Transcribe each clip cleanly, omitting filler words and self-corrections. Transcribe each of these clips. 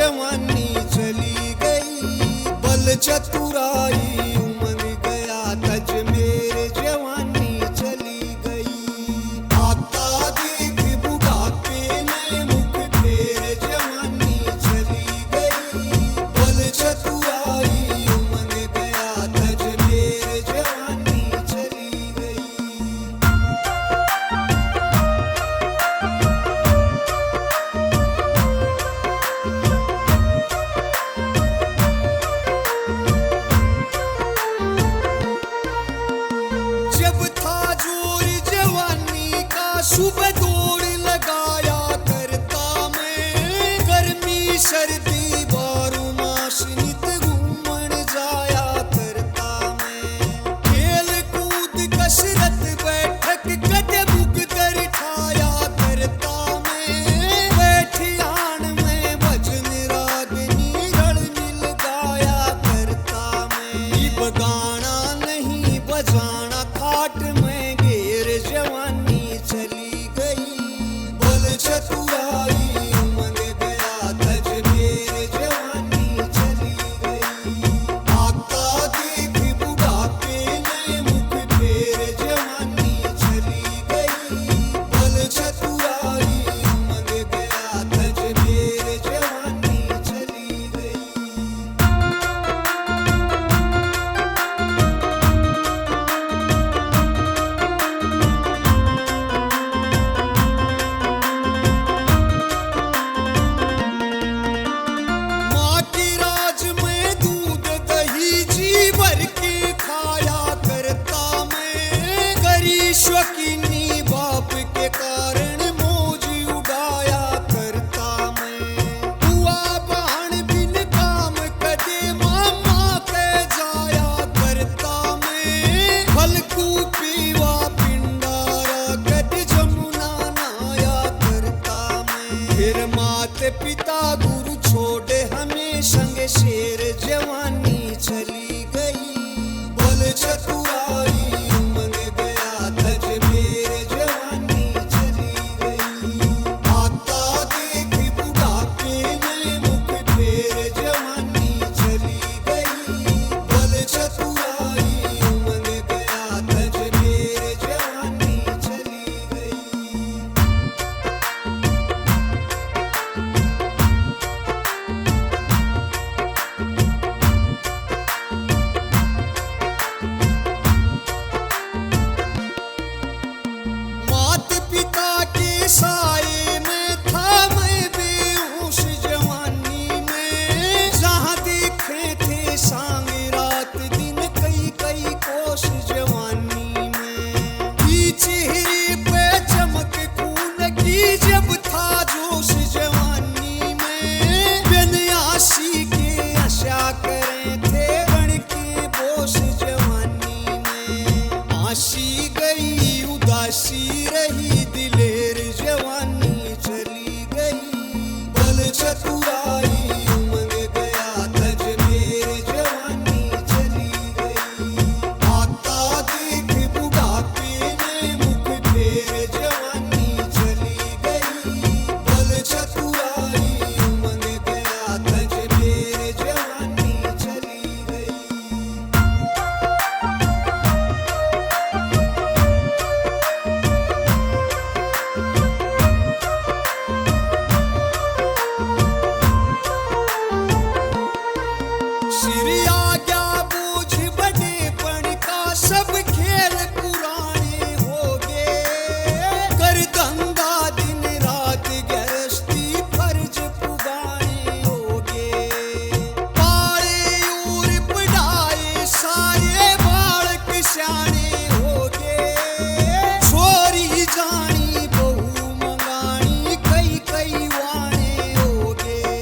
जवानी चली गई। बल चतुराई उमंग गया तज मेरे जवानी चली गई। आता देख बुढ़ापे ने मुख फेर जवानी चली गई। बल चतुराई उमंग गया तज मेरे जवानी चली गई। जब था जोर जवानी का सुबह दौड़ लगाया करता मैं। गर्मी सर्दी बारह मास नित घूमन जाया करता मैं। खेल कूद कसरत बैठक कदे बुक कर ठाया करता मैं। बैठियान में भजन रागनी रल मिल गाया करता मैं। बगाना नहीं बजाना खाट में घेर जवानी चली गई। बल चतुराई उमंग गया तज मेरे जवानी चली गई। आता देख बुढ़ापे ने मुख फेर जवानी चली गई। बल चतुराई उमंग गया तज मेरे जवानी चली गई। माँ की राज में दूध दही जी भर के खाया करता मैं। करी शौकीनी बाप के कारण मौज उड़ाया करता मैं। बुआ बहन बिन काम कदे मामा के जाया करता मैं। फलकू पीवा पिंडारा कद जमुना नाया करता मैं। फिर माते पिता गुरु छोड़े हमें संग शेर जवानी चली गई। बल चतुराई उमंग गया तज मेरे जवानी चली गई। आता देख बुढ़ापे ने मुख फेर जवानी चली गई। बल चतुराई उमंग गया तज मेरे जवानी चली गई। मात पिता के साए में था मैं बेहोश जवानी में। जहाँ देखे थे सांग रात दिन कई कई कोस जवानी में। की चेहरे पे चमक खून की जब था जोश जवानी में। बेनियासी के आशा करे थे गण के बोस जवानी में। आशी गई उदासी रही दिलेर जवानी चली गई। बल चतुराई उमंग गया तज मेरे जवानी चली गई। आता देख बुढ़ापे ने मुख फेर जवानी चली गई। बल चतुराई उमंग गया तज मेरे जवानी चली गई। श्री आज्ञा बूझ बड़ेपन का सब खेल पुराने हो गए। कर धंधा दिन रात गृहस्थी फर्ज पुगाने हो गए। पाले और पढ़ाए सारे बालक स्याने हो गए। छोरी जानी बहू मंगानी कई कई वाणे हो गए।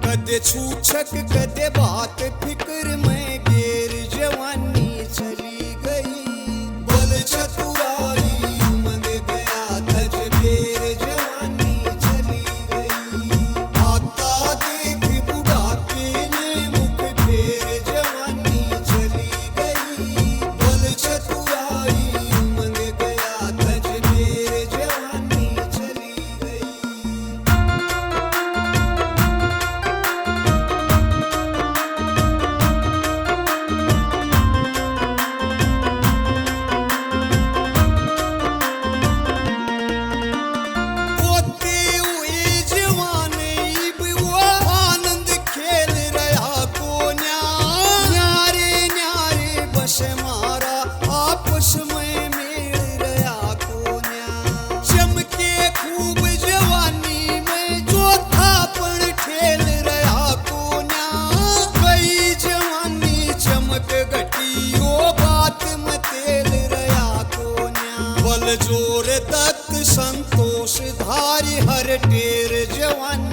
कदे छूछक कदे बात फिक्र में घेर जवानी चली गई। बल चतुराई उमंग गया तज मेरे जवानी चली गई। आता देख बुढ़ापे ने मुख फेर जवानी चली गई। बल चतुराई उमंग गया तज मेरे जवानी चली गई। जोर दत्त संतोष धारी हर टेर जवानी